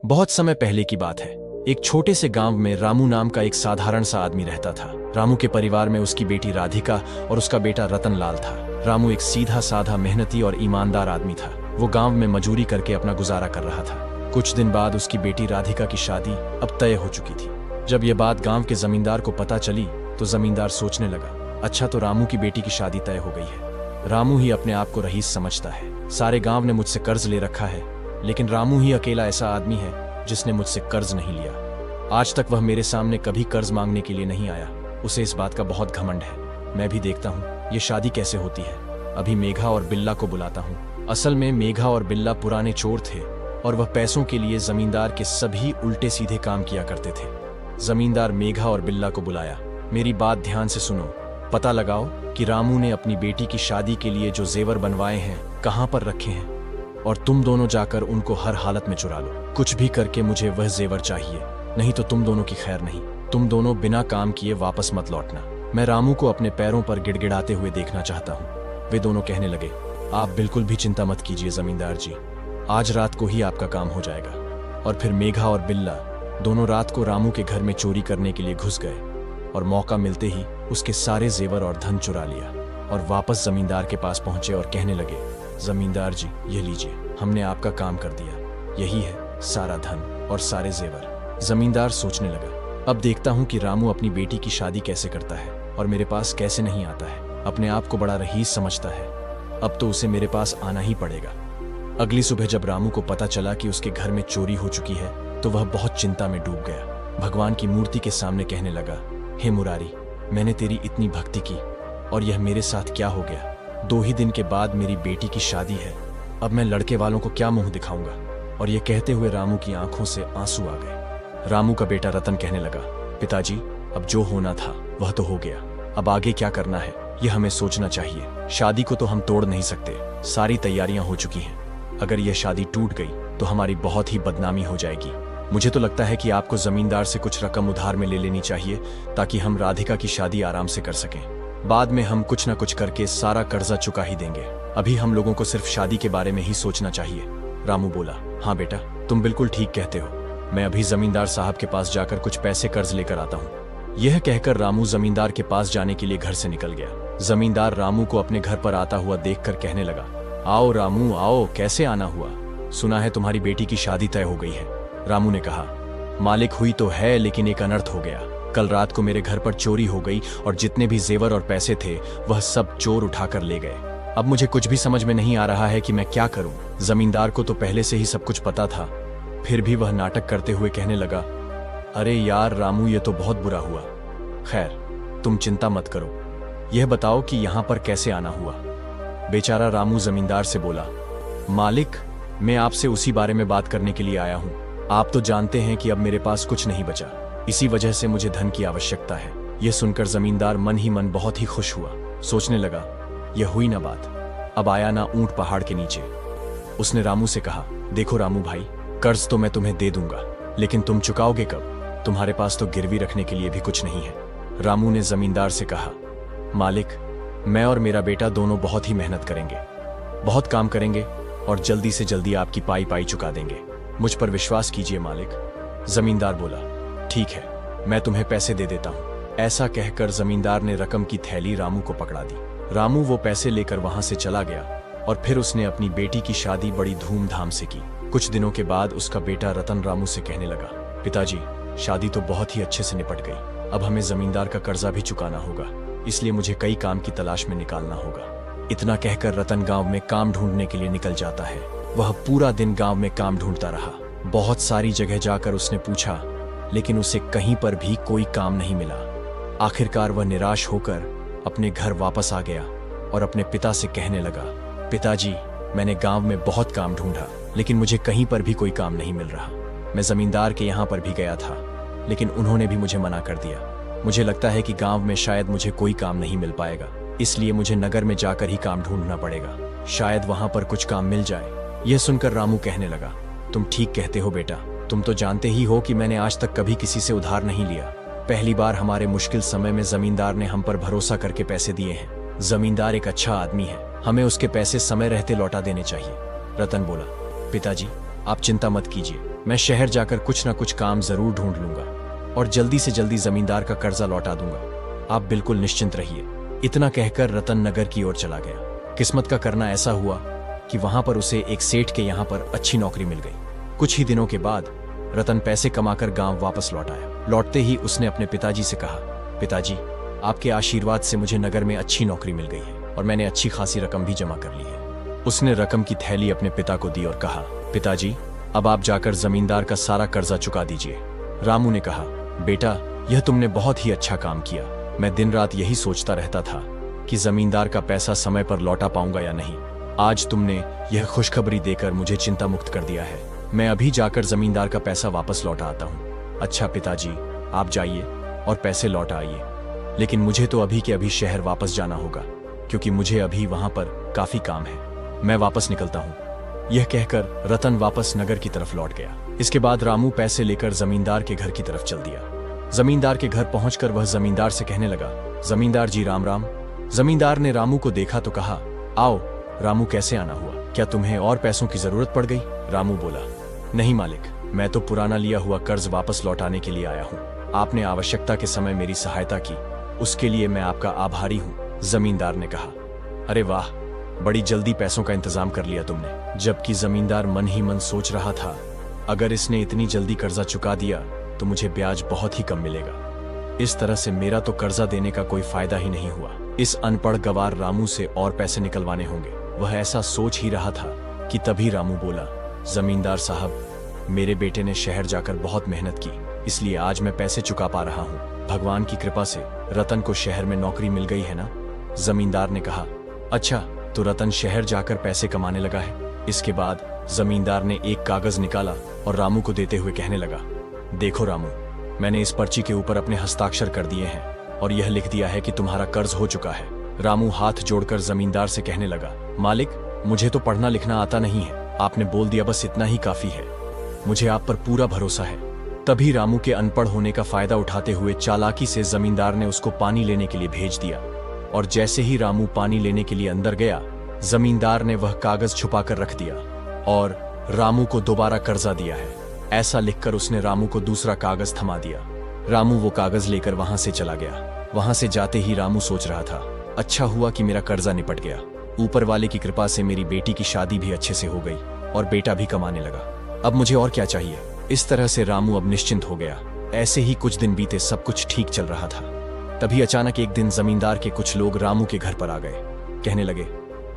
बहुत समय पहले की बात है। एक छोटे से गांव में रामू नाम का एक साधारण सा आदमी रहता था। रामू के परिवार में उसकी बेटी राधिका और उसका बेटा रतन लाल था। रामू एक सीधा साधा मेहनती और ईमानदार आदमी था। वो गांव में मजूरी करके अपना गुजारा कर रहा था। कुछ दिन बाद उसकी बेटी राधिका की शादी अब तय हो चुकी थी। जब यह बात गांव के जमींदार को पता चली तो जमींदार सोचने लगा, अच्छा तो रामू की बेटी की शादी तय हो गई है। रामू ही अपने आप को रईस समझता है। सारे गांव ने मुझसे कर्ज ले रखा है, लेकिन रामू ही अकेला ऐसा आदमी है जिसने मुझसे कर्ज नहीं लिया। आज तक वह मेरे सामने कभी कर्ज मांगने के लिए नहीं आया। उसे इस बात का बहुत घमंड है। मैं भी देखता हूँ ये शादी कैसे होती है। अभी मेघा और बिल्ला को बुलाता हूँ। असल में मेघा और बिल्ला पुराने चोर थे और वह पैसों के लिए जमींदार के सभी उल्टे सीधे काम किया करते थे। जमींदार मेघा और बिल्ला को बुलाया। मेरी बात ध्यान से सुनो। पता लगाओ कि रामू ने अपनी बेटी की शादी के लिए जो जेवर बनवाए हैं कहाँ पर रखे हैं, और तुम दोनों जाकर उनको हर हालत में चुरा लो। कुछ भी करके मुझे वह जेवर चाहिए, नहीं तो तुम दोनों की खैर नहीं। तुम दोनों बिना काम किए वापस मत लौटना। मैं रामू को अपने पैरों पर गिड़गिड़ाते हुए देखना चाहता हूँ। वे दोनों कहने लगे, आप बिल्कुल भी चिंता मत कीजिए जमींदार जी, आज रात को ही आपका काम हो जाएगा। और फिर मेघा और बिल्ला दोनों रात को रामू के घर में चोरी करने के लिए घुस गए और मौका मिलते ही उसके सारे जेवर और धन चुरा लिया और वापस जमींदार के पास पहुंचे और कहने लगे, जमींदार जी ये लीजिए, हमने आपका काम कर दिया। यही है सारा धन और सारे जेवर। जमींदार सोचने लगा, अब देखता हूँ कि रामू अपनी बेटी की शादी कैसे करता है और मेरे पास कैसे नहीं आता है। अपने आप को बड़ा रईस समझता है, अब तो उसे मेरे पास आना ही पड़ेगा। अगली सुबह जब रामू को पता चला कि उसके घर में चोरी हो चुकी है तो वह बहुत चिंता में डूब गया। भगवान की मूर्ति के सामने कहने लगा, हे मुरारी, मैंने तेरी इतनी भक्ति की और यह मेरे साथ क्या हो गया। 2 ही दिन के बाद मेरी बेटी की शादी है, अब मैं लड़के वालों को क्या मुंह दिखाऊंगा। और यह कहते हुए रामू की आंखों से आंसू आ गए। रामू का बेटा रतन कहने लगा, पिताजी अब जो होना था वह तो हो गया, अब आगे क्या करना है यह हमें सोचना चाहिए। शादी को तो हम तोड़ नहीं सकते, सारी तैयारियां हो चुकी हैं। अगर यह शादी टूट गई तो हमारी बहुत ही बदनामी हो जाएगी। मुझे तो लगता है कि आपको जमींदार से कुछ रकम उधार में ले लेनी चाहिए ताकि हम राधिका की शादी आराम से कर सकें। बाद में हम कुछ न कुछ करके सारा कर्जा चुका ही देंगे। अभी हम लोगों को सिर्फ शादी के बारे में ही सोचना चाहिए। रामू बोला, हाँ बेटा तुम बिल्कुल ठीक कहते हो, मैं अभी जमींदार साहब के पास जाकर कुछ पैसे कर्ज लेकर आता हूँ। यह कहकर रामू जमींदार के पास जाने के लिए घर से निकल गया। जमींदार रामू को अपने घर पर आता हुआ देखकर कहने लगा, आओ रामू आओ, कैसे आना हुआ, सुना है तुम्हारी बेटी की शादी तय हो गई है। रामू ने कहा, मालिक हुई तो है लेकिन एक अनर्थ हो गया। कल रात को मेरे घर पर चोरी हो गई और जितने भी जेवर और पैसे थे वह सब चोर उठाकर ले गए। अब मुझे कुछ भी समझ में नहीं आ रहा है कि मैं क्या करूं। जमींदार को तो पहले से ही सब कुछ पता था, फिर भी वह नाटक करते हुए कहने लगा, अरे यार रामू ये तो बहुत बुरा हुआ। खैर तुम चिंता मत करो, यह बताओ कि यहाँ पर कैसे आना हुआ। बेचारा रामू जमींदार से बोला, मालिक मैं आपसे उसी बारे में बात करने के लिए आया हूँ। आप तो जानते हैं कि अब मेरे पास कुछ नहीं बचा, इसी वजह से मुझे धन की आवश्यकता है। यह सुनकर जमींदार मन ही मन बहुत ही खुश हुआ। सोचने लगा, यह हुई ना बात, अब आया ना ऊंट पहाड़ के नीचे। उसने रामू से कहा, देखो रामू भाई, कर्ज तो मैं तुम्हें दे दूंगा, लेकिन तुम चुकाओगे कब, तुम्हारे पास तो गिरवी रखने के लिए भी कुछ नहीं है। रामू ने जमींदार से कहा, मालिक मैं और मेरा बेटा दोनों बहुत ही मेहनत करेंगे, बहुत काम करेंगे और जल्दी से जल्दी आपकी पाई पाई चुका देंगे। मुझ पर विश्वास कीजिए मालिक। जमींदार बोला, ठीक है मैं तुम्हें पैसे दे देता हूँ। ऐसा कहकर जमींदार ने रकम की थैली रामू को पकड़ा दी। रामू वो पैसे लेकर वहां से चला गया और फिर उसने अपनी बेटी की शादी बड़ी धूमधाम से की। कुछ दिनों के बाद उसका बेटा रतन रामू से कहने लगा, पिताजी शादी तो बहुत ही अच्छे से निपट गई, अब हमें जमींदार का कर्जा भी चुकाना होगा, इसलिए मुझे कई काम की तलाश में निकालना होगा। इतना कहकर रतन गांव में काम ढूंढने के लिए निकल जाता है। वह पूरा दिन गांव में काम ढूंढता रहा। बहुत सारी जगह जाकर उसने पूछा, लेकिन उसे कहीं पर भी कोई काम नहीं मिला। आखिरकार वह निराश होकर अपने घर वापस आ गया और अपने पिता से कहने लगा, पिताजी मैंने गांव में बहुत काम ढूंढा लेकिन मुझे कहीं पर भी कोई काम नहीं मिल रहा। मैं जमींदार के यहाँ पर भी गया था लेकिन उन्होंने भी मुझे मना कर दिया। मुझे लगता है कि गांव में शायद मुझे कोई काम नहीं मिल पाएगा, इसलिए मुझे नगर में जाकर ही काम ढूंढना पड़ेगा, शायद वहां पर कुछ काम मिल जाए। यह सुनकर रामू कहने लगा, तुम ठीक कहते हो बेटा, तुम तो जानते ही हो कि मैंने आज तक कभी किसी से उधार नहीं लिया। पहली बार हमारे मुश्किल समय में जमींदार ने हम पर भरोसा करके पैसे दिए हैं। जमींदार एक अच्छा आदमी है, हमें उसके पैसे समय रहते लौटा देने चाहिए। रतन बोला, पिताजी आप चिंता मत कीजिए, मैं शहर जाकर कुछ ना कुछ काम जरूर ढूंढ लूंगा और जल्दी से जल्दी जमींदार का कर्जा लौटा दूंगा। आप बिल्कुल निश्चिंत रहिए। इतना कहकर रतन नगर की ओर चला गया। किस्मत का करना ऐसा हुआ कि वहां पर उसे एक सेठ के यहाँ पर अच्छी नौकरी मिल गई। कुछ ही दिनों के बाद रतन पैसे कमाकर गांव वापस लौट आया। लौटते ही उसने अपने पिताजी से कहा, पिताजी, आपके आशीर्वाद से मुझे नगर में अच्छी नौकरी मिल गई है और मैंने अच्छी खासी रकम भी जमा कर ली है। उसने रकम की थैली अपने पिता को दी और कहा, पिताजी, अब आप जाकर जमींदार का सारा कर्जा चुका दीजिए। रामू ने कहा, बेटा, यह तुमने बहुत ही अच्छा काम किया। मैं दिन रात यही सोचता रहता था कि जमींदार का पैसा समय पर लौटा पाऊंगा या नहीं। आज तुमने यह खुशखबरी देकर मुझे चिंता मुक्त कर दिया है। मैं अभी जाकर जमींदार का पैसा वापस लौटा आता हूँ। अच्छा पिताजी, आप जाइए और पैसे लौटा आइए, लेकिन मुझे तो अभी के अभी शहर वापस जाना होगा क्योंकि मुझे अभी वहां पर काफी काम है। मैं वापस निकलता हूँ। यह कहकर रतन वापस नगर की तरफ लौट गया। इसके बाद रामू पैसे लेकर जमींदार के घर की तरफ चल दिया। जमींदार के घर पहुंचकर वह जमींदार से कहने लगा, जमींदार जी राम राम। जमींदार ने रामू को देखा तो कहा, आओ रामू, कैसे आना हुआ? क्या तुम्हें और पैसों की जरूरत पड़ गई? रामू बोला, नहीं मालिक, मैं तो पुराना लिया हुआ कर्ज वापस लौटाने के लिए आया हूँ। आपने आवश्यकता के समय मेरी सहायता की, उसके लिए मैं आपका आभारी हूँ। जमींदार ने कहा, अरे वाह, बड़ी जल्दी पैसों का इंतजाम कर लिया तुमने। जबकि जमींदार मन ही मन सोच रहा था, अगर इसने इतनी जल्दी कर्जा चुका दिया तो मुझे ब्याज बहुत ही कम मिलेगा। इस तरह से मेरा तो कर्जा देने का कोई फायदा ही नहीं हुआ। इस अनपढ़ गवार रामू से और पैसे निकलवाने होंगे। वह ऐसा सोच ही रहा था कि तभी रामू बोला, जमींदार साहब, मेरे बेटे ने शहर जाकर बहुत मेहनत की, इसलिए आज मैं पैसे चुका पा रहा हूँ। भगवान की कृपा से रतन को शहर में नौकरी मिल गई है ना? जमींदार ने कहा, अच्छा, तो रतन शहर जाकर पैसे कमाने लगा है। इसके बाद जमींदार ने एक कागज निकाला और रामू को देते हुए कहने लगा, देखो रामू, मैंने इस पर्ची के ऊपर अपने हस्ताक्षर कर दिए हैं और यह लिख दिया है कि तुम्हारा कर्ज हो चुका है। रामू हाथ जोड़कर जमींदार से कहने लगा, मालिक, मुझे तो पढ़ना लिखना आता नहीं है, आपने बोल दिया बस इतना ही काफी है। मुझे आप पर पूरा भरोसा है। तभी रामू के अनपढ़ होने का फायदा उठाते हुए चालाकी से जमींदार ने उसको पानी लेने के लिए भेज दिया और जैसे ही रामू पानी लेने के लिए अंदर गया, जमींदार ने वह कागज छुपा कर रख दिया और रामू को दोबारा कर्जा दिया है, ऐसा लिखकर उसने रामू को दूसरा कागज थमा दिया। रामू वो कागज लेकर वहां से चला गया। वहां से जाते ही रामू सोच रहा था, अच्छा हुआ कि मेरा कर्जा निपट गया। ऊपर वाले की कृपा से मेरी बेटी की शादी भी अच्छे से हो गई और बेटा भी कमाने लगा। अब मुझे और क्या चाहिए? इस तरह से रामू अब निश्चिंत हो गया। ऐसे ही कुछ दिन बीते, सब कुछ ठीक चल रहा था। तभी अचानक एक दिन जमींदार के कुछ लोग रामू के घर पर आ गए। कहने लगे,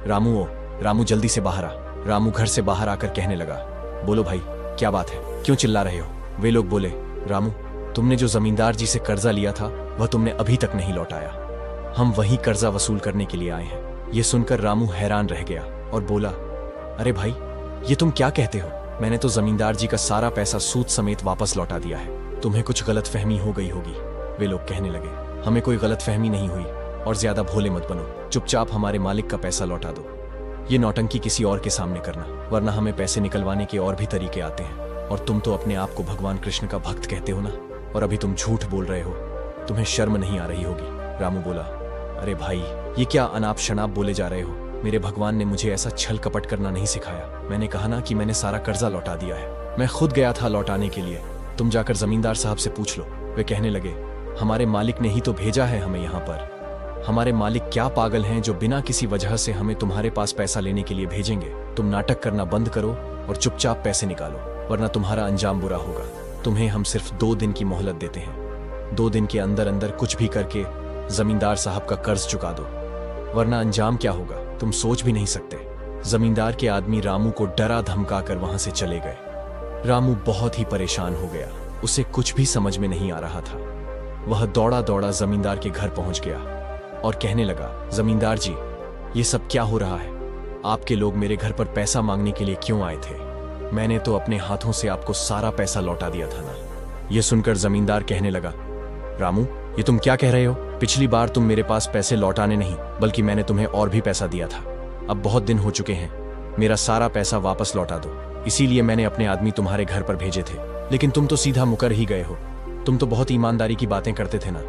रामू, रामू जल्दी से बाहर आ। रामू घर से बाहर आकर कहने लगा, बोलो भाई, क्या बात है, क्यों चिल्ला रहे हो? वे लोग बोले, रामू, तुमने जो जमींदार जी से कर्जा लिया था वह तुमने अभी तक नहीं लौटाया। हम वही कर्जा वसूल करने के लिए आए हैं। ये सुनकर रामू हैरान रह गया और बोला, अरे भाई, ये तुम क्या कहते हो? मैंने तो जमींदार जी का सारा पैसा सूद समेत वापस लौटा दिया है। तुम्हें कुछ गलतफहमी हो गई होगी। वे लोग कहने लगे, हमें कोई गलतफहमी नहीं हुई और ज्यादा भोले मत बनो, चुपचाप हमारे मालिक का पैसा लौटा दो। ये नौटंकी किसी और के सामने करना, वरना हमें पैसे निकलवाने के और भी तरीके आते हैं। और तुम तो अपने आप को भगवान कृष्ण का भक्त कहते हो ना, और अभी तुम झूठ बोल रहे हो। तुम्हें शर्म नहीं आ रही होगी। रामू बोला, अरे भाई, ये क्या अनाप शनाप बोले जा रहे हो? मेरे भगवान ने मुझे ऐसा छल कपट करना नहीं सिखाया। मैंने कहा ना कि मैंने सारा कर्जा लौटा दिया है। मैं खुद गया था लौटाने के लिए। तुम जाकर जमींदार साहब से पूछ लो। वे कहने लगे, हमारे मालिक ने ही तो भेजा है हमें यहाँ पर। हमारे मालिक क्या पागल हैं जो बिना किसी वजह से हमें तुम्हारे पास पैसा लेने के लिए भेजेंगे? तुम नाटक करना बंद करो और चुपचाप पैसे निकालो, वरना तुम्हारा अंजाम बुरा होगा। तुम्हें हम सिर्फ 2 दिन की मोहलत देते हैं। 2 दिन के अंदर अंदर कुछ भी करके जमींदार साहब का कर्ज चुका दो, वरना अंजाम क्या होगा तुम सोच भी नहीं सकते। जमींदार के आदमी रामू को डरा धमका कर वहां से चले गए। रामू बहुत ही परेशान हो गया। उसे कुछ भी समझ में नहीं आ रहा था। वह दौड़ा दौड़ा जमींदार के घर पहुंच गया और कहने लगा, जमींदार जी, ये सब क्या हो रहा है? आपके लोग मेरे घर पर पैसा मांगने के लिए क्यों आए थे? मैंने तो अपने हाथों से आपको सारा पैसा लौटा दिया था ना। यह सुनकर जमींदार कहने लगा, रामू, ये तुम क्या कह रहे हो? पिछली बार तुम मेरे पास पैसे लौटाने नहीं, बल्कि मैंने तुम्हें और भी पैसा दिया था। अब बहुत दिन हो चुके हैं, मेरा सारा पैसा वापस लौटा दो। इसीलिए मैंने अपने आदमी तुम्हारे घर पर भेजे थे, लेकिन तुम तो सीधा मुकर ही गए हो। तुम तो बहुत ईमानदारी की बातें करते थे ना,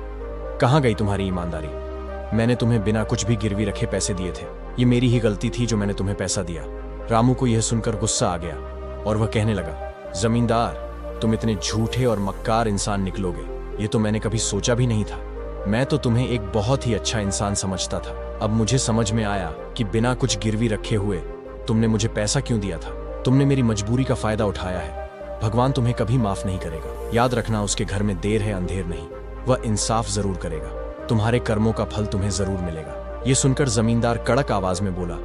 कहाँ गई तुम्हारी ईमानदारी? मैंने तुम्हें बिना कुछ भी गिरवी रखे पैसे दिए थे। ये मेरी ही गलती थी जो मैंने तुम्हें पैसा दिया। रामू को यह सुनकर गुस्सा आ गया और वह कहने लगा, जमींदार, तुम इतने झूठे और मक्कार इंसान निकलोगे, ये तो मैंने कभी सोचा भी नहीं था। मैं तो तुम्हें एक बहुत ही अच्छा इंसान समझता था। अब मुझे समझ में आया कि बिना कुछ गिरवी रखे हुए तुमने मुझे पैसा क्यों दिया था। तुमने मेरी मजबूरी का फायदा उठाया है। भगवान तुम्हें कभी माफ नहीं करेगा। याद रखना, उसके घर में देर है अंधेर नहीं। वह इंसाफ जरूर करेगा। तुम्हारे कर्मों का फल तुम्हें जरूर मिलेगा। ये सुनकर जमींदार कड़क आवाज में बोला,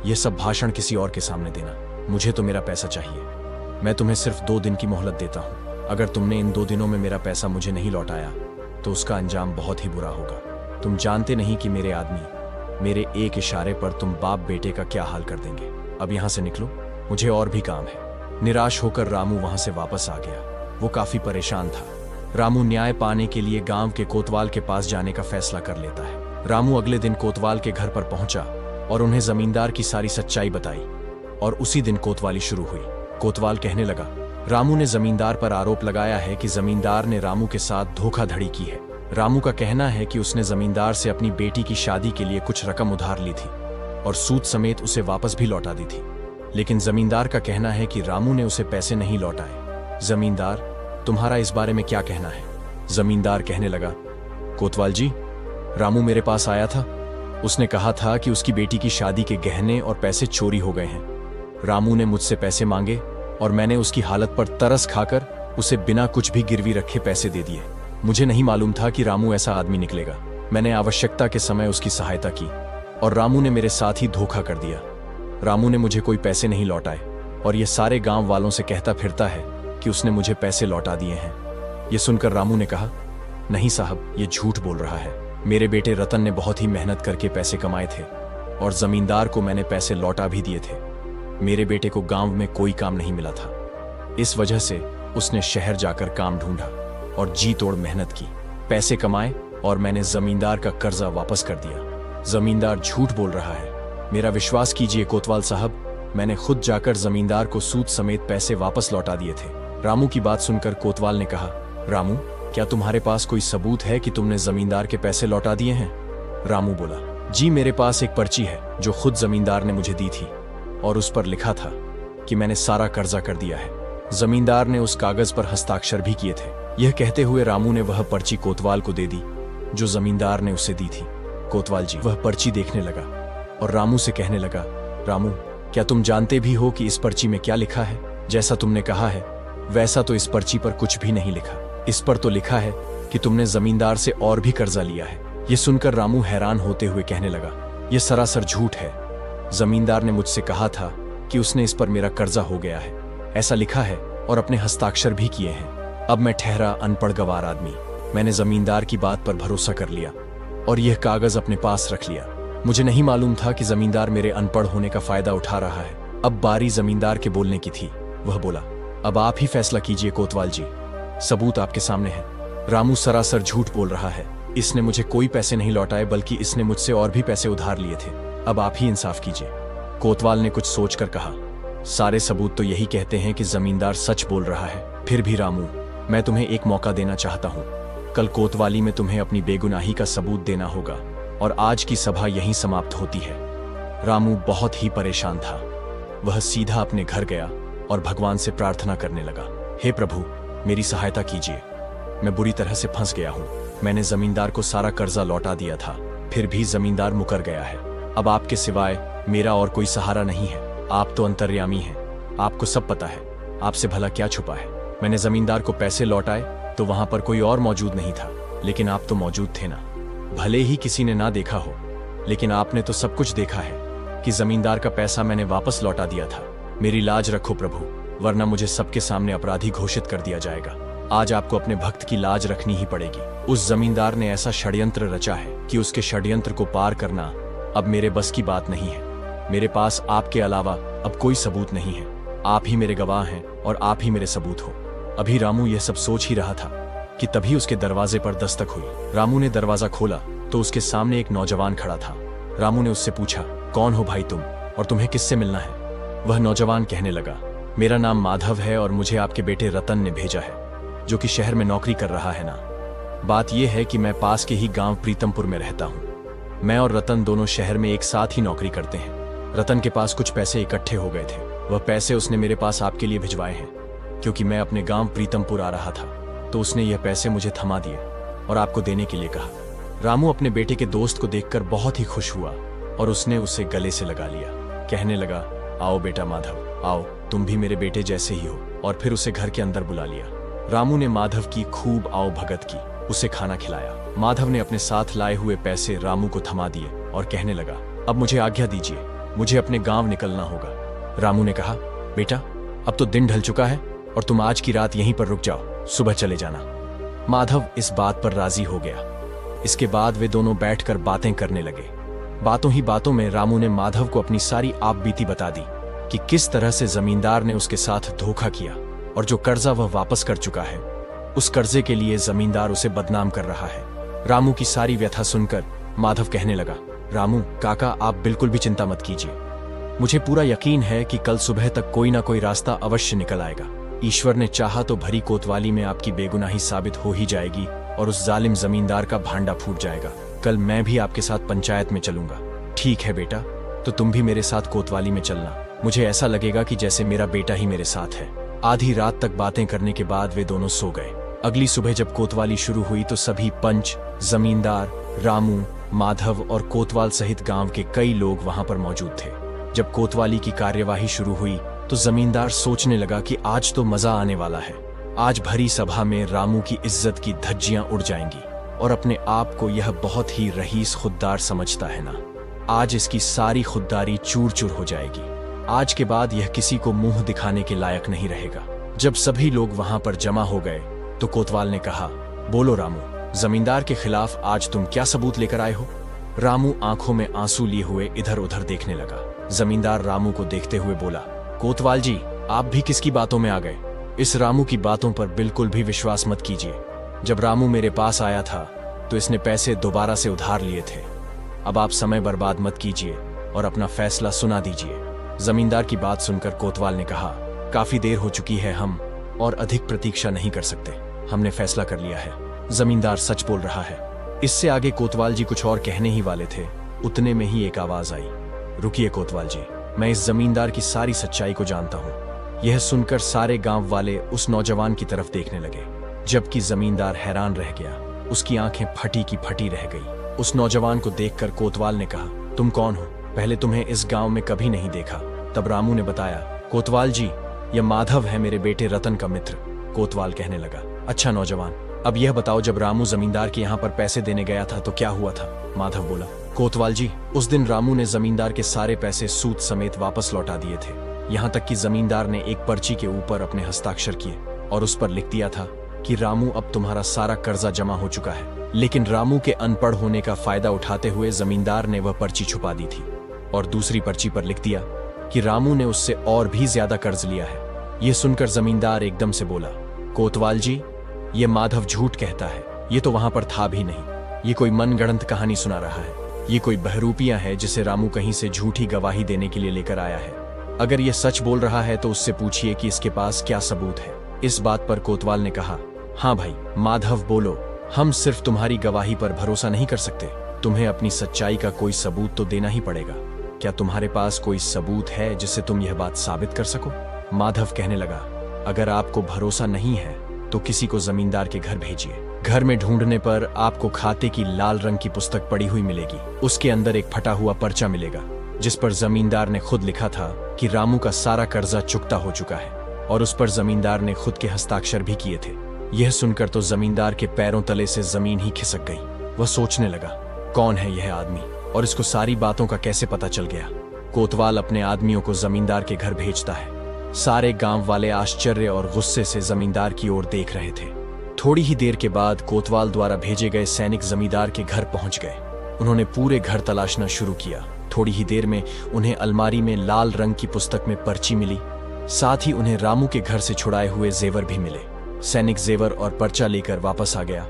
यह सब भाषण किसी और के सामने देना, मुझे तो मेरा पैसा चाहिए। मैं तुम्हें सिर्फ 2 दिन की मोहलत देता हूँ। अगर तुमने इन 2 दिनों में मेरा पैसा मुझे नहीं लौटाया तो उसका अंजाम बहुत ही बुरा होगा। तुम जानते नहीं कि मेरे आदमी, मेरे एक इशारे पर तुम बाप बेटे का क्या हाल कर देंगे। अब यहां से निकलो, मुझे और भी काम है। निराश होकर रामू वहां से वापस आ गया। वो काफी परेशान था। रामू न्याय पाने के लिए गांव के कोतवाल के पास जाने का फैसला कर लेता है। रामू अगले दिन कोतवाल के घर पर पहुंचा और उन्हें जमींदार की सारी सच्चाई बताई और उसी दिन कोतवाली शुरू हुई। कोतवाल कहने लगा, रामू ने जमींदार पर आरोप लगाया है कि जमींदार ने रामू के साथ धोखाधड़ी की है। रामू का कहना है कि उसने जमींदार से अपनी बेटी की शादी के लिए कुछ रकम उधार ली थी और सूद समेत उसे वापस भी लौटा दी थी, लेकिन जमींदार का कहना है कि रामू ने उसे पैसे नहीं लौटाए। जमींदार, तुम्हारा इस बारे में क्या कहना है? जमींदार कहने लगा, कोतवाल जी, रामू मेरे पास आया था। उसने कहा था कि उसकी बेटी की शादी के गहने और पैसे चोरी हो गए हैं। रामू ने मुझसे पैसे मांगे और मैंने उसकी हालत पर तरस खाकर उसे बिना कुछ भी गिरवी रखे पैसे दे दिए। मुझे नहीं मालूम था कि रामू ऐसा आदमी निकलेगा। मैंने आवश्यकता के समय उसकी सहायता की और रामू ने मेरे साथ ही धोखा कर दिया। रामू ने मुझे कोई पैसे नहीं लौटाए और ये सारे गांव वालों से कहता फिरता है कि उसने मुझे पैसे लौटा दिए हैं। ये सुनकर रामू ने कहा, नहीं साहब, ये झूठ बोल रहा है। मेरे बेटे रतन ने बहुत ही मेहनत करके पैसे कमाए थे और जमींदार को मैंने पैसे लौटा भी दिए थे। मेरे बेटे को गांव में कोई काम नहीं मिला था, इस वजह से उसने शहर जाकर काम ढूंढा और जी तोड़ मेहनत की, पैसे कमाए और मैंने जमींदार का कर्जा वापस कर दिया। जमींदार झूठ बोल रहा है। मेरा विश्वास कीजिए कोतवाल साहब, मैंने खुद जाकर जमींदार को सूद समेत पैसे वापस लौटा दिए थे। रामू की बात सुनकर कोतवाल ने कहा, रामू, क्या तुम्हारे पास कोई सबूत है कि तुमने जमींदार के पैसे लौटा दिए हैं? रामू बोला, जी मेरे पास एक पर्ची है जो खुद जमींदार ने मुझे दी थी और उस पर लिखा था कि मैंने सारा कर्जा कर दिया है। जमींदार ने उस कागज पर हस्ताक्षर भी किए थे। यह कहते हुए रामू ने वह पर्ची कोतवाल को दे दी जो जमींदार ने उसे दी थी। कोतवाल जी वह पर्ची देखने लगा और रामू से कहने लगा, रामू, क्या तुम जानते भी हो कि इस पर्ची में क्या लिखा है? जैसा तुमने कहा है वैसा तो इस पर्ची पर कुछ भी नहीं लिखा। इस पर तो लिखा है कि तुमने जमींदार से और भी कर्जा लिया है। यह सुनकर रामू हैरान होते हुए कहने लगा, यह सरासर झूठ है। जमींदार ने मुझसे कहा था कि उसने इस पर मेरा कर्जा हो गया है, ऐसा लिखा है और अपने हस्ताक्षर भी किए हैं। अब मैं ठहरा अनपढ़ गवार आदमी, मैंने जमींदार की बात पर भरोसा कर लिया और यह कागज अपने पास रख लिया। मुझे नहीं मालूम था कि जमींदार मेरे अनपढ़ होने का फायदा उठा रहा है। अब बारी जमींदार के बोलने की थी। वह बोला, अब आप ही फैसला कीजिए कोतवाल जी, सबूत आपके सामने है। रामू सरासर झूठ बोल रहा है। इसने मुझे कोई पैसे नहीं लौटाए, बल्कि इसने मुझसे और भी पैसे उधार लिए थे। अब आप ही इंसाफ कीजिए। कोतवाल ने कुछ सोचकर कहा, सारे सबूत तो यही कहते हैं कि जमींदार सच बोल रहा है। फिर भी रामू, मैं तुम्हें एक मौका देना चाहता हूँ। कल कोतवाली में तुम्हें अपनी बेगुनाही का सबूत देना होगा और आज की सभा यहीं समाप्त होती है। रामू बहुत ही परेशान था। वह सीधा अपने घर गया और भगवान से प्रार्थना करने लगा, हे प्रभु, मेरी सहायता कीजिए। मैं बुरी तरह से फंस गया हूँ। मैंने जमींदार को सारा कर्जा लौटा दिया था, फिर भी जमींदार मुकर गया है। अब आपके सिवाय मेरा और कोई सहारा नहीं है। आप तो अंतर्यामी हैं, आपको सब पता है। आपसे भला क्या छुपा है? मैंने जमींदार को पैसे लौटाए तो वहां पर कोई और मौजूद नहीं था, लेकिन आप तो मौजूद थे ना। भले ही किसी ने ना देखा हो, लेकिन आपने तो सब कुछ देखा है कि जमींदार का पैसा मैंने वापस लौटा दिया था। मेरी लाज रखो प्रभु, वरना मुझे सबके सामने अपराधी घोषित कर दिया जाएगा। आज आपको अपने भक्त की लाज रखनी ही पड़ेगी। उस जमींदार ने ऐसा षड्यंत्र रचा है कि उसके षड्यंत्र को पार करना अब मेरे बस की बात नहीं है। मेरे पास आपके अलावा अब कोई सबूत नहीं है। आप ही मेरे गवाह हैं और आप ही मेरे सबूत हो। अभी रामू यह सब सोच ही रहा था कि तभी उसके दरवाजे पर दस्तक हुई। रामू ने दरवाजा खोला तो उसके सामने एक नौजवान खड़ा था। रामू ने उससे पूछा, कौन हो भाई तुम और तुम्हें किससे मिलना है? वह नौजवान कहने लगा, मेरा नाम माधव है और मुझे आपके बेटे रतन ने भेजा है, जो कि शहर में नौकरी कर रहा है ना। बात यह है कि मैं पास के ही गांव प्रीतमपुर में रहता हूँ। मैं और रतन दोनों शहर में एक साथ ही नौकरी करते हैं। रतन के पास कुछ पैसे इकट्ठे हो गए थे, वह पैसे उसने मेरे पास आपके लिए भिजवाए हैं। क्योंकि मैं अपने गांव प्रीतमपुर आ रहा था, तो उसने यह पैसे मुझे थमा दिए और आपको देने के लिए कहा। रामू अपने बेटे के दोस्त को देखकर बहुत ही खुश हुआ और उसने उसे गले से लगा लिया। कहने लगा, आओ बेटा माधव, आओ, तुम भी मेरे बेटे जैसे ही हो। और फिर उसे घर के अंदर बुला लिया। रामू ने माधव की खूब आओ भगत की, उसे खाना खिलाया। माधव ने अपने साथ लाए हुए पैसे रामू को थमा दिए और कहने लगा, अब मुझे आज्ञा दीजिए, मुझे अपने गांव निकलना होगा। रामू ने कहा, बेटा अब तो दिन ढल चुका है और तुम आज की रात यहीं पर रुक जाओ, सुबह चले जाना। माधव इस बात पर राजी हो गया। इसके बाद वे दोनों बैठकर बातें करने लगे। बातों ही बातों में रामू ने माधव को अपनी सारी आपबीती बता दी कि किस तरह से जमींदार ने उसके साथ धोखा किया और जो कर्जा वह वापस कर चुका है, उस कर्जे के लिए जमींदार उसे बदनाम कर रहा है। रामू की सारी व्यथा सुनकर माधव कहने लगा, रामू काका, आप बिल्कुल भी चिंता मत कीजिए, मुझे पूरा यकीन है कि कल सुबह तक कोई ना कोई रास्ता अवश्य निकल आएगा। ईश्वर ने चाहा तो भरी कोतवाली में आपकी बेगुनाही साबित हो ही जाएगी और उस जालिम जमींदार का भांडा फूट जाएगा। कल मैं भी आपके साथ पंचायत में चलूंगा। ठीक है बेटा, तो तुम भी मेरे साथ कोतवाली में चलना, मुझे ऐसा लगेगा कि जैसे मेरा बेटा ही मेरे साथ है। आधी रात तक बातें करने के बाद वे दोनों सो गए। अगली सुबह जब कोतवाली शुरू हुई तो सभी पंच, जमींदार, रामू, माधव और कोतवाल सहित गांव के कई लोग वहां पर मौजूद थे। जब कोतवाली की कार्यवाही शुरू हुई तो जमींदार सोचने लगा कि आज तो मजा आने वाला है। आज भरी सभा में रामू की इज्जत की धज्जियां उड़ जाएंगी और अपने आप को यह बहुत ही रईस खुददार समझता है ना, आज इसकी सारी खुददारी चूर चूर हो जाएगी। आज के बाद यह किसी को मुंह दिखाने के लायक नहीं रहेगा। जब सभी लोग वहां पर जमा हो गए तो कोतवाल ने कहा, बोलो रामू, जमींदार के खिलाफ आज तुम क्या सबूत लेकर आए हो? रामू आंखों में आंसू लिए हुए इधर उधर देखने लगा। जमींदार रामू को देखते हुए बोला, कोतवाल जी, आप भी किसकी बातों में आ गए? इस रामू की बातों पर बिल्कुल भी विश्वास मत कीजिए। जब रामू मेरे पास आया था तो इसने पैसे दोबारा से उधार लिए थे। अब आप समय बर्बाद मत कीजिए और अपना फैसला सुना दीजिए। जमींदार की बात सुनकर कोतवाल ने कहा, काफी देर हो चुकी है, हम और अधिक प्रतीक्षा नहीं कर सकते, हमने फैसला कर लिया है। जमींदार सच बोल रहा है। इससे आगे कोतवाल जी कुछ और कहने ही वाले थे, उतने में ही एक आवाज आई, रुकिए कोतवाल जी, मैं इस जमींदार की सारी सच्चाई को जानता हूँ। यह सुनकर सारे गांव वाले उस नौजवान की तरफ देखने लगे, जबकि जमींदार हैरान रह गया, उसकी आंखें फटी की फटी रह गई। उस नौजवान को देखकर कोतवाल ने कहा, तुम कौन हो? पहले तुम्हें इस गांव में कभी नहीं देखा। तब रामू ने बताया, कोतवाल जी, यह माधव है, मेरे बेटे रतन का मित्र। कोतवाल कहने लगा, अच्छा नौजवान, अब यह बताओ, जब रामू जमींदार के यहाँ पर पैसे देने गया था तो क्या हुआ था? माधव बोला, कोतवाल जी, उस दिन रामू ने जमींदार के सारे पैसे सूद समेत वापस लौटा दिए थे। यहाँ तक कि जमींदार ने एक पर्ची के ऊपर अपने हस्ताक्षर किए और उस पर लिख दिया था कि रामू, अब तुम्हारा सारा कर्जा जमा हो चुका है। लेकिन रामू के अनपढ़ होने का फायदा उठाते हुए जमींदार ने वह पर्ची छुपा दी थी और दूसरी पर्ची पर लिख दिया कि रामू ने उससे और भी ज्यादा कर्ज लिया है। यह सुनकर जमींदार एकदम से बोला, कोतवाल जी, ये माधव झूठ कहता है, ये तो वहां पर था भी नहीं, ये कोई मनगढ़ंत कहानी सुना रहा है, ये कोई बहरूपिया है जिसे रामू कहीं से झूठी गवाही देने के लिए लेकर आया है। अगर ये सच बोल रहा है तो उससे पूछिए कि इसके पास क्या सबूत है। इस बात पर कोतवाल ने कहा, हाँ भाई माधव, बोलो, हम सिर्फ तुम्हारी गवाही पर भरोसा नहीं कर सकते, तुम्हें अपनी सच्चाई का कोई सबूत तो देना ही पड़ेगा। क्या तुम्हारे पास कोई सबूत है जिससे तुम यह बात साबित कर सको? माधव कहने लगा, अगर आपको भरोसा नहीं है तो किसी को जमींदार के घर भेजिए। घर में ढूंढने पर आपको खाते की लाल रंग की पुस्तक पड़ी हुई मिलेगी। उसके अंदर एक फटा हुआ पर्चा मिलेगा जिस पर जमींदार ने खुद लिखा था कि रामू का सारा कर्जा चुकता हो चुका है और उस पर जमींदार ने खुद के हस्ताक्षर भी किए थे। यह सुनकर तो जमींदार के पैरों तले से जमीन ही खिसक गई। वह सोचने लगा, कौन है यह आदमी और इसको सारी बातों का कैसे पता चल गया? कोतवाल अपने आदमियों को जमींदार के घर भेजता है। सारे गांव वाले आश्चर्य और गुस्से से जमींदार की ओर देख रहे थे। थोड़ी ही देर के बाद कोतवाल द्वारा भेजे गए सैनिक जमींदार के घर पहुंच गए। उन्होंने पूरे घर तलाशना शुरू किया। थोड़ी ही देर में उन्हें अलमारी में लाल रंग की पुस्तक में पर्ची मिली, साथ ही उन्हें रामू के घर से छुड़ाए हुए जेवर भी मिले। सैनिक जेवर और पर्चा लेकर वापस आ गया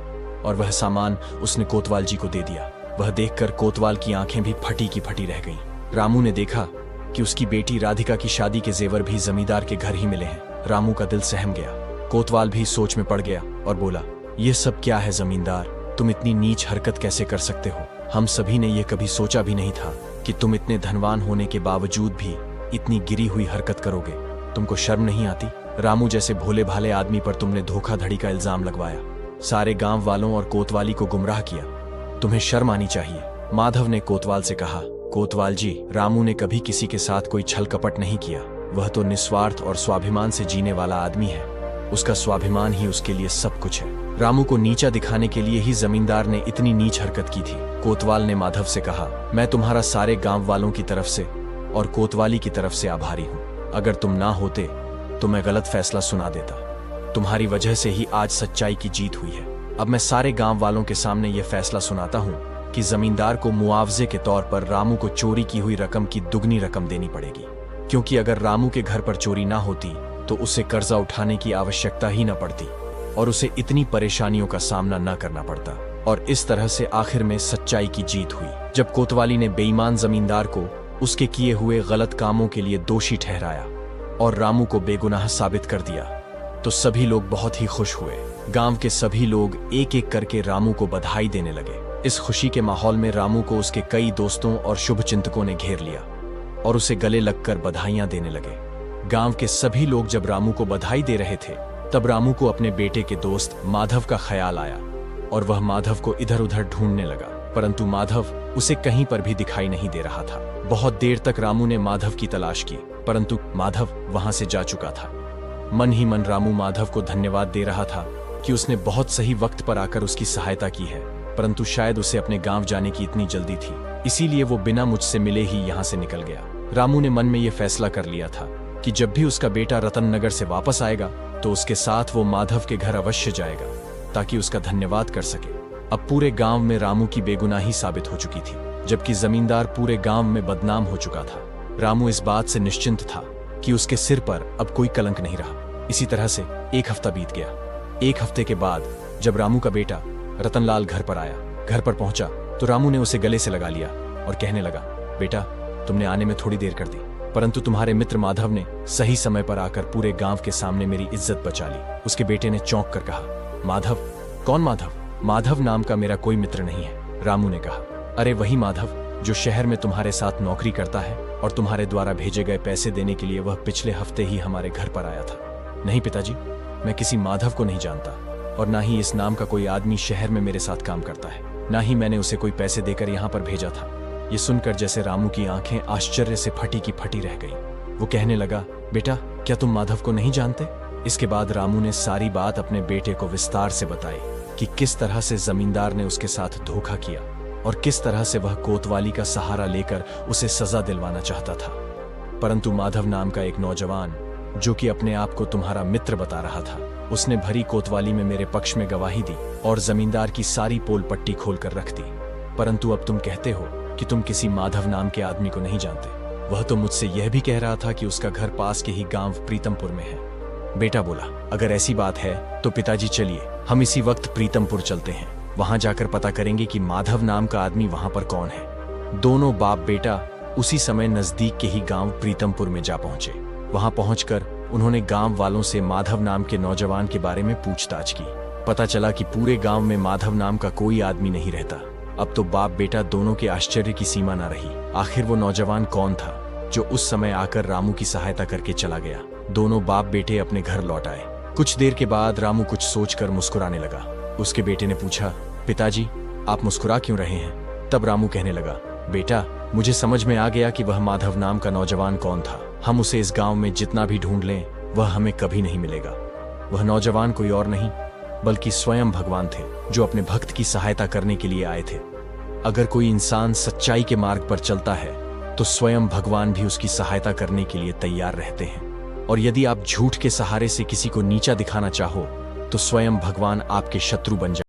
और वह सामान उसने कोतवाल जी को दे दिया। वह देखकर कोतवाल की आंखें भी फटी की फटी रह गईं। रामू ने देखा कि उसकी बेटी राधिका की शादी के जेवर भी जमींदार के घर ही मिले हैं। रामू का दिल सहम गया। कोतवाल भी सोच में पड़ गया और बोला, ये सब क्या है जमींदार, तुम इतनी नीच हरकत कैसे कर सकते हो? हम सभी ने यह कभी सोचा भी नहीं था कि तुम इतने धनवान होने के बावजूद भी इतनी गिरी हुई हरकत करोगे। तुमको शर्म नहीं आती? रामू जैसे भोले भाले आदमी पर तुमने धोखाधड़ी का इल्जाम लगवाया, सारे गांव वालों और कोतवाली को गुमराह किया। तुम्हें शर्म आनी चाहिए। माधव ने कोतवाल से कहा, कोतवाल जी, रामू ने कभी किसी के साथ कोई छल कपट नहीं किया। वह तो निस्वार्थ और स्वाभिमान से जीने वाला आदमी है। उसका स्वाभिमान ही उसके लिए सब कुछ है। रामू को नीचा दिखाने के लिए ही जमींदार ने इतनी नीच हरकत की थी। कोतवाल ने माधव से कहा, मैं तुम्हारा सारे गांव वालों की तरफ से और कोतवाली की तरफ से आभारी हूं। अगर तुम ना होते तो मैं गलत फैसला सुना देता। तुम्हारी वजह से ही आज सच्चाई की जीत हुई है। अब मैं सारे गांव वालों के सामने यह फैसला सुनाता हूं कि जमींदार को मुआवजे के तौर पर रामू को चोरी की हुई रकम की दुगनी रकम देनी पड़ेगी, क्योंकि अगर रामू के घर पर चोरी ना होती तो उसे कर्जा उठाने की आवश्यकता ही न पड़ती और उसे इतनी परेशानियों का सामना न करना पड़ता। और इस तरह से आखिर में सच्चाई की जीत हुई। जब कोतवाली ने बेईमान जमींदार को उसके किए हुए गलत कामों के लिए दोषी ठहराया और रामू को बेगुनाह साबित कर दिया, तो सभी लोग बहुत ही खुश हुए। गांव के सभी लोग एक एक करके रामू को बधाई देने लगे। इस खुशी के माहौल में रामू को उसके कई दोस्तों और शुभचिंतकों ने घेर लिया और उसे गले लगकर बधाइयां देने लगे। गांव के सभी लोग जब रामू को बधाई दे रहे थे, तब रामू को अपने बेटे के दोस्त माधव का ख्याल आया और वह माधव को इधर उधर ढूंढने लगा, परंतु माधव उसे कहीं पर भी दिखाई नहीं दे रहा था। बहुत देर तक रामू ने माधव की तलाश की, परंतु माधव वहां से जा चुका था। मन ही मन रामू माधव को धन्यवाद दे रहा था कि उसने बहुत सही वक्त पर आकर उसकी सहायता की है, परंतु शायद उसे अपने गांव जाने की इतनी जल्दी थी, इसीलिए वो बिना मुझसे मिले ही यहाँ से निकल गया। रामू ने मन में यह फैसला कर लिया था कि जब भी उसका बेटा रतन नगर से वापस आएगा तो उसके साथ वो माधव के घर अवश्य जाएगा, ताकि उसका धन्यवाद कर सके। अब पूरे गांव में रामू की बेगुनाही साबित हो चुकी थी, जबकि जमींदार पूरे गांव में बदनाम हो चुका था। रामू इस बात से निश्चिंत था कि उसके सिर पर अब कोई कलंक नहीं रहा। इसी तरह से एक हफ्ता बीत गया। एक हफ्ते के बाद जब रामू का बेटा रतनलाल घर पर आया, घर पर पहुंचा तो रामू ने उसे गले से लगा लिया और कहने लगा, बेटा, तुमने आने में थोड़ी देर कर दी, परंतु तुम्हारे मित्र माधव ने सही समय पर आकर पूरे गांव के सामने मेरी इज्जत बचा ली। उसके बेटे ने चौंक कर कहा, माधव? कौन माधव? माधव नाम का मेरा कोई मित्र नहीं है। रामू ने कहा, अरे वही माधव जो शहर में तुम्हारे साथ नौकरी करता है और तुम्हारे द्वारा भेजे गए पैसे देने के लिए वह पिछले हफ्ते ही हमारे घर पर आया था। नहीं पिताजी, मैं किसी माधव को नहीं जानता और ना ही इस नाम का कोई आदमी शहर में मेरे साथ काम करता है, ना ही मैंने उसे कोई पैसे देकर यहाँ पर भेजा था। ये सुनकर जैसे रामू की आंखें आश्चर्य से फटी की फटी रह गई। वो कहने लगा, बेटा, क्या तुम माधव को नहीं जानते? इसके बाद रामू ने सारी बात अपने बेटे को विस्तार से बताई कि किस तरह से जमींदार ने उसके साथ धोखा किया और किस तरह से वह कोतवाली का सहारा लेकर उसे सजा दिलवाना चाहता था। परंतु माधव नाम का एक नौजवान, जो कि अपने आप को तुम्हारा मित्र बता रहा था, उसने भरी कोतवाली में मेरे पक्ष में गवाही दी और जमींदार की सारी पोल पट्टी खोलकर रख दी। परंतु अब तुम कहते हो कि तुम किसी माधव नाम के आदमी को नहीं जानते। वह तो मुझसे यह भी कह रहा था कि उसका घर पास के ही गांव प्रीतमपुर में है। बेटा बोला, अगर ऐसी बात है तो पिताजी चलिए हम इसी वक्त प्रीतमपुर चलते हैं। वहां जाकर पता करेंगे कि माधव नाम का आदमी वहां पर कौन है। दोनों बाप बेटा उसी समय नजदीक के ही गांव प्रीतमपुर में जा पहुंचे। वहां पहुंचकर उन्होंने गांव वालों से माधव नाम के नौजवान के बारे में पूछताछ की। पता चला कि पूरे गांव में माधव नाम का कोई आदमी नहीं रहता। अब तो बाप बेटा दोनों के आश्चर्य की सीमा न रही। आखिर वो नौजवान कौन था जो उस समय आकर रामू की सहायता करके चला गया? दोनों बाप बेटे अपने घर लौट आए। कुछ देर के बाद रामू कुछ सोचकर मुस्कुराने लगा। उसके बेटे ने पूछा, पिताजी, आप मुस्कुरा क्यों रहे हैं? तब रामू कहने लगा, बेटा, मुझे समझ में आ गया कि वह माधव नाम का नौजवान कौन था। हम उसे इस गांव में जितना भी ढूंढ लें, वह हमें कभी नहीं मिलेगा। वह नौजवान कोई और नहीं बल्कि स्वयं भगवान थे, जो अपने भक्त की सहायता करने के लिए आए थे। अगर कोई इंसान सच्चाई के मार्ग पर चलता है तो स्वयं भगवान भी उसकी सहायता करने के लिए तैयार रहते हैं। और यदि आप झूठ के सहारे से किसी को नीचा दिखाना चाहो तो स्वयं भगवान आपके शत्रु बन जाए।